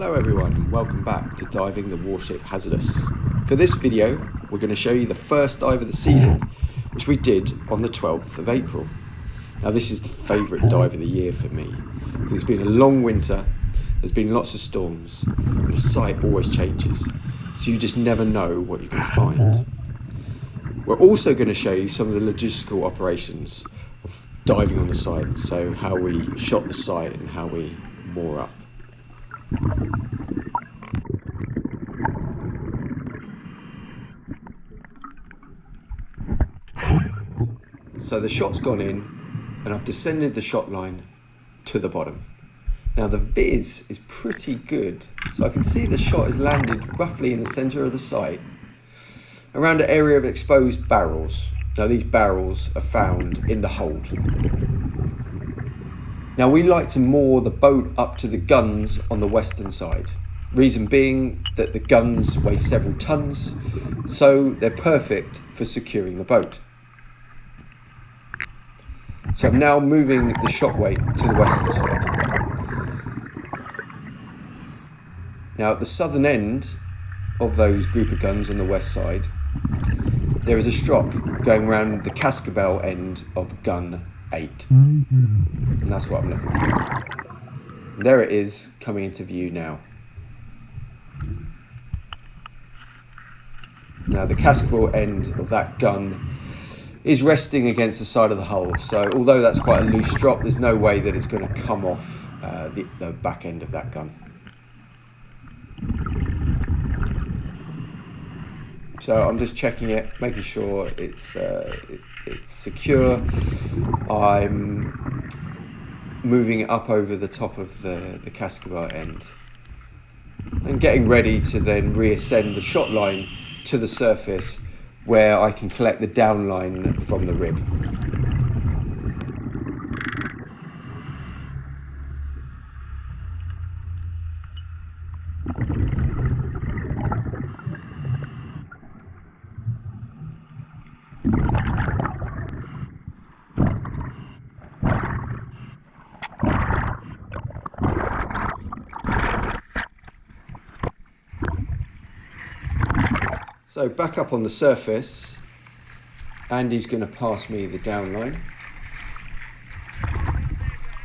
Hello everyone, welcome back to diving the warship Hazardous. For this video, we're going to show you the first dive of the season, which we did on the 12th of April. Now this is the favourite dive of the year for me, because it's been a long winter, there's been lots of storms, and the site always changes, so you just never know what you're going to find. We're also going to show you some of the logistical operations of diving on the site, so how we shot the site and how we moor up. So the shot's gone in and I've descended the shot line to the bottom. Now the viz is pretty good, so I can see the shot has landed roughly in the centre of the site around an area of exposed barrels. Now these barrels are found in the hold. Now we like to moor the boat up to the guns on the western side. Reason being that the guns weigh several tons, so they're perfect for securing the boat. So I'm now moving the shot weight to the western side. Now at the southern end of those group of guns on the west side, there is a strop going around the cascabel end of gun 8. And that's what I'm looking for. And there it is, coming into view now. Now the cascabel end of that gun is resting against the side of the hull, so although that's quite a loose drop, there's no way that it's going to come off the back end of that gun. So I'm just checking it, making sure it's secure. I'm moving it up over the top of the cascabel end and getting ready to then reascend the shot line to the surface where I can collect the downline from the rib. So back up on the surface, Andy's going to pass me the downline,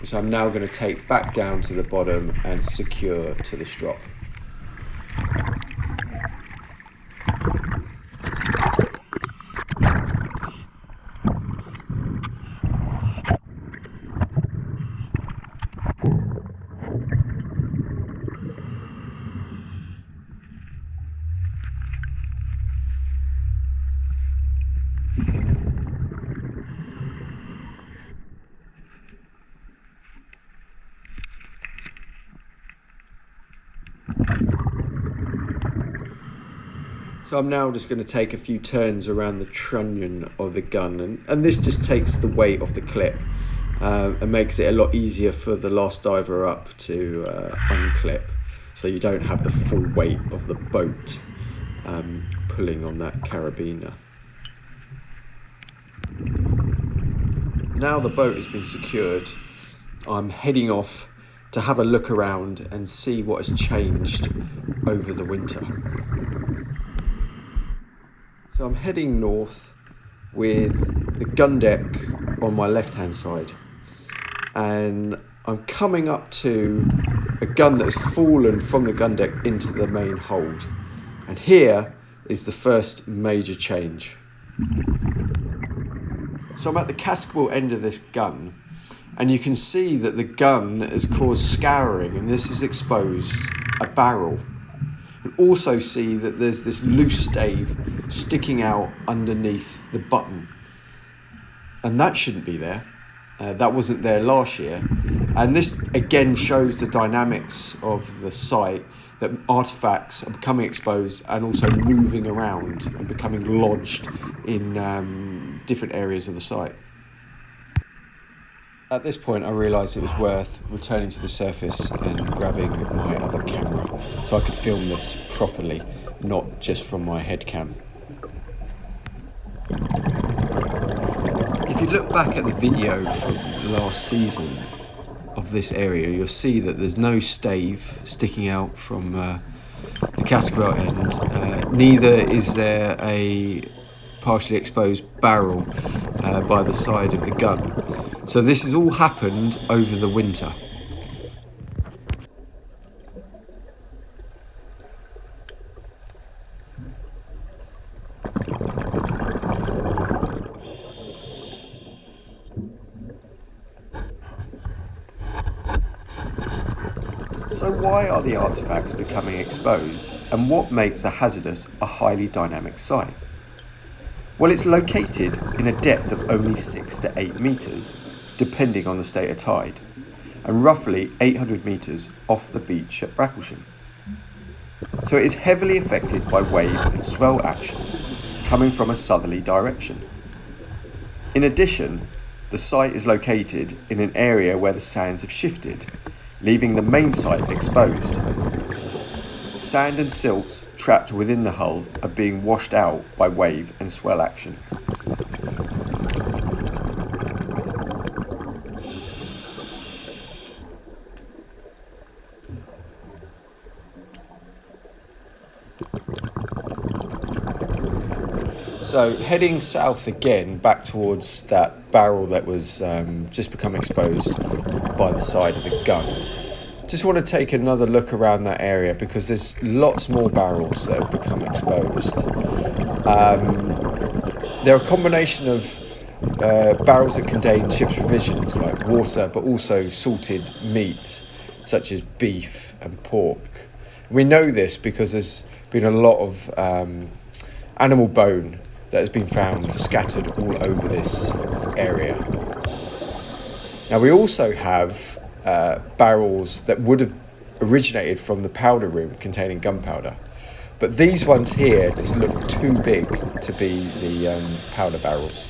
which I'm now going to take back down to the bottom and secure to the strop. So I'm now just going to take a few turns around the trunnion of the gun, and this just takes the weight off the clip and makes it a lot easier for the last diver up to unclip, so you don't have the full weight of the boat pulling on that carabiner. Now the boat has been secured, I'm heading off to have a look around and see what has changed over the winter. So I'm heading north with the gun deck on my left hand side, and I'm coming up to a gun that has fallen from the gun deck into the main hold, and here is the first major change. So I'm at the cascabel end of this gun, and you can see that the gun has caused scouring, and this has exposed a barrel. You can also see that there's this loose stave sticking out underneath the button, and that shouldn't be there. That wasn't there last year, and this again shows the dynamics of the site, that artifacts are becoming exposed and also moving around and becoming lodged in different areas of the site. At this point I realised it was worth returning to the surface and grabbing my other camera so I could film this properly, not just from my head cam. If you look back at the video from last season, of this area, you'll see that there's no stave sticking out from the casting belt end. Neither is there a partially exposed barrel by the side of the gun. So this has all happened over the winter. So why are the artefacts becoming exposed, and what makes a Hazardous a highly dynamic site? Well, it's located in a depth of only 6 to 8 metres, depending on the state of tide, and roughly 800 metres off the beach at Bracklesham. So it is heavily affected by wave and swell action coming from a southerly direction. In addition, the site is located in an area where the sands have shifted, leaving the main site exposed. Sand and silts trapped within the hull are being washed out by wave and swell action. So heading south again, back towards that barrel that was just become exposed by the side of the gun. Just want to take another look around that area because there's lots more barrels that have become exposed. They're a combination of barrels that contain chips provisions like water, but also salted meat such as beef and pork. We know this because there's been a lot of animal bone that has been found scattered all over this area. Now we also have barrels that would have originated from the powder room containing gunpowder, but these ones here just look too big to be the powder barrels.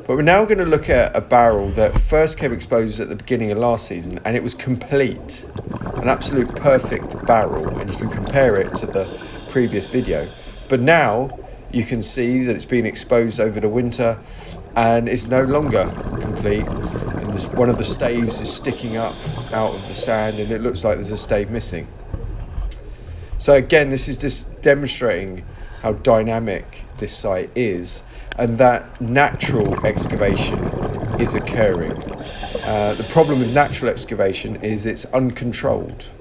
But we're now going to look at a barrel that first came exposed at the beginning of last season, and it was complete, an absolute perfect barrel, and you can compare it to the previous video. But now you can see that it's been exposed over the winter and it's no longer complete. And one of the staves is sticking up out of the sand and it looks like there's a stave missing. So again, this is just demonstrating how dynamic this site is and that natural excavation is occurring. The problem with natural excavation is it's uncontrolled.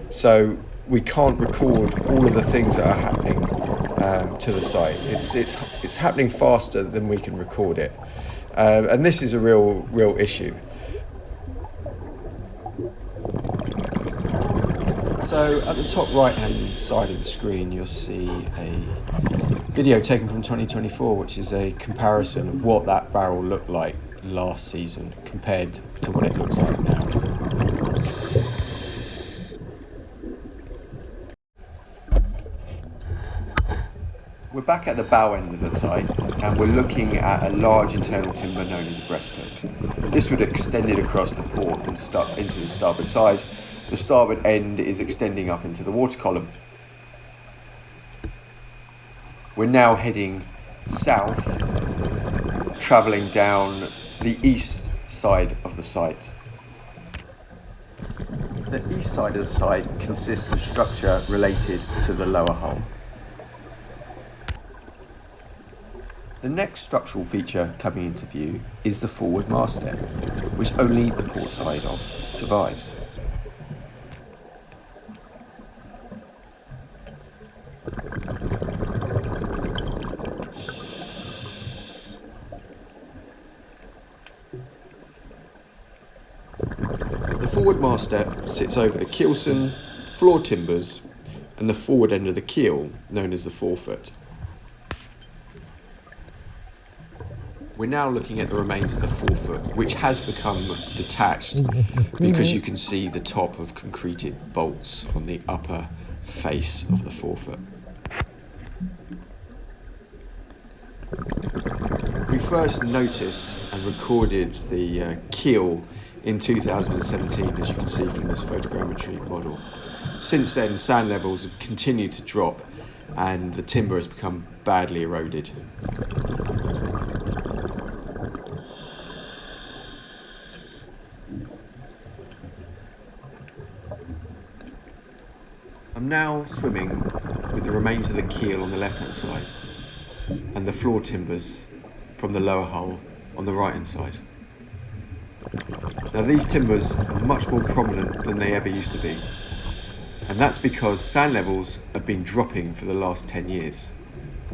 So we can't record all of the things that are happening to the site. It's happening faster than we can record it, and this is a real issue. So at the top right hand side of the screen you'll see a video taken from 2024, which is a comparison of what that barrel looked like last season compared to what it looks like now. We're back at the bow end of the site and we're looking at a large internal timber known as a breasthook. This would extend it across the port and into the starboard side. The starboard end is extending up into the water column. We're now heading south, travelling down the east side of the site. The east side of the site consists of structure related to the lower hull. The next structural feature coming into view is the forward masthead, which only the port side of survives. The forward masthead sits over the keelson, floor timbers, and the forward end of the keel, known as the forefoot. We're now looking at the remains of the forefoot, which has become detached because you can see the top of concreted bolts on the upper face of the forefoot. We first noticed and recorded the keel in 2017, as you can see from this photogrammetry model. Since then, sand levels have continued to drop and the timber has become badly eroded. I'm now swimming with the remains of the keel on the left hand side and the floor timbers from the lower hull on the right hand side. Now these timbers are much more prominent than they ever used to be, and that's because sand levels have been dropping for the last 10 years.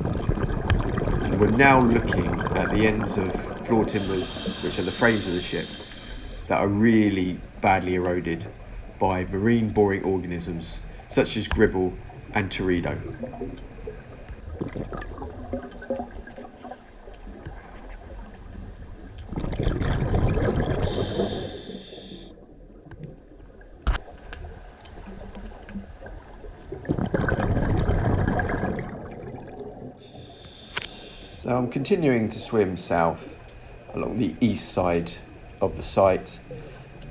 And we're now looking at the ends of floor timbers, which are the frames of the ship, that are really badly eroded by marine boring organisms such as gribble and teredo. So I'm continuing to swim south along the east side of the site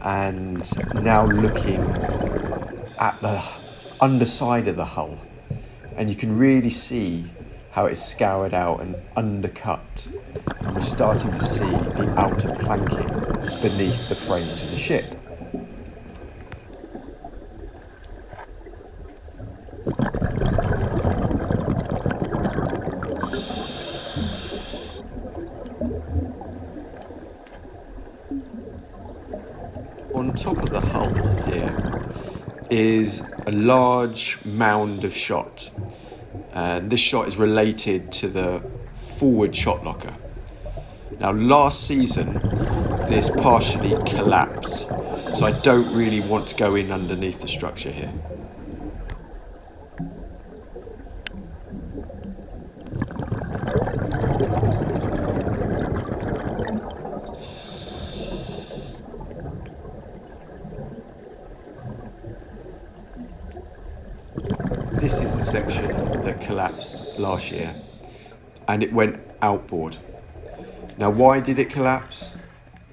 and now looking at the underside of the hull, and you can really see how it's scoured out and undercut, and we're starting to see the outer planking beneath the frames of the ship. On top of the hull here is a large mound of shot, and this shot is related to the forward shot locker. Now last season this partially collapsed, so I don't really want to go in underneath the structure here. This is the section that collapsed last year, and it went outboard. Now why did it collapse?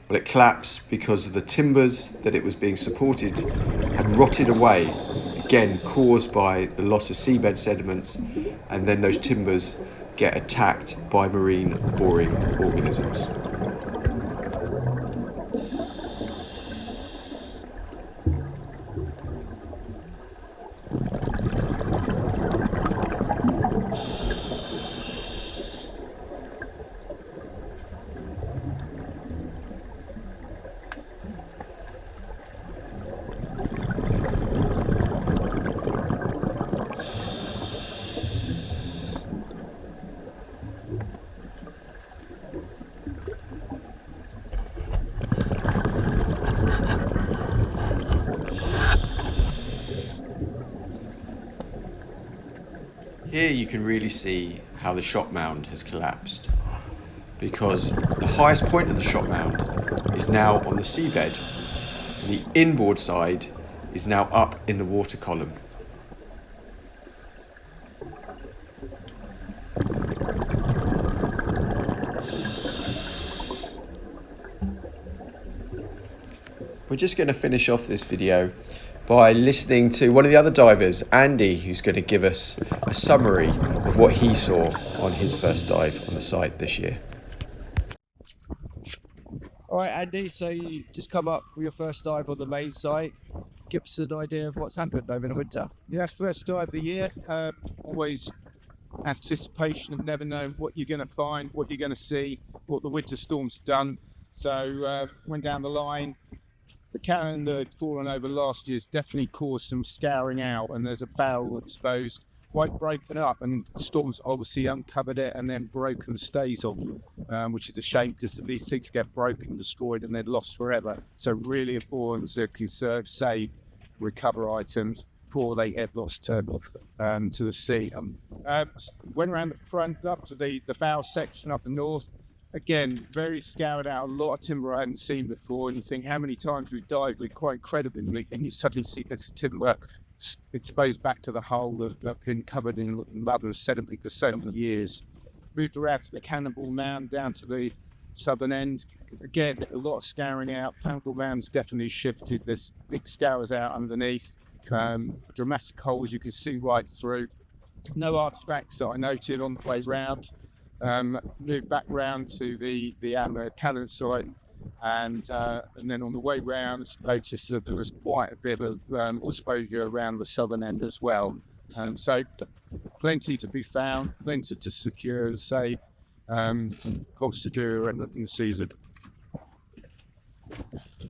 Well, it collapsed because of the timbers that it was being supported had rotted away, again caused by the loss of seabed sediments, and then those timbers get attacked by marine boring organisms. Here you can really see how the shot mound has collapsed, because the highest point of the shot mound is now on the seabed, and the inboard side is now up in the water column. We're just going to finish off this video by listening to one of the other divers, Andy, who's going to give us a summary of what he saw on his first dive on the site this year. All right, Andy, so you just come up for your first dive on the main site. Give us an idea of what's happened over the winter. Yeah, first dive of the year. Always anticipation of never knowing what you're going to find, what you're going to see, what the winter storms have done. So went down the line. The cannon that had fallen over last year's definitely caused some scouring out, and there's a barrel exposed, quite broken up, and storms obviously uncovered it and then broken the stays off, which is a shame because these things get broken, destroyed, and they're lost forever. So really important to conserve, save, recover items before they get lost to the sea. Went around the front up to the bow section up the north. Again, very scoured out, a lot of timber I hadn't seen before, and you think how many times we've dived, we're quite incredibly, and you suddenly see this timber exposed back to the hull that have been covered in mud and sediment for so many years. Moved around to the Cannonball Mound down to the southern end. Again, a lot of scouring out. Cannonball Mound's definitely shifted. There's big scours out underneath. Dramatic holes you can see right through. No artifacts that I noted on the way round. Moved back round to the cannon site. and then on the way round, noticed that there was quite a bit of exposure around the southern end as well. So plenty to be found, plenty to secure, say, lots to do and the season.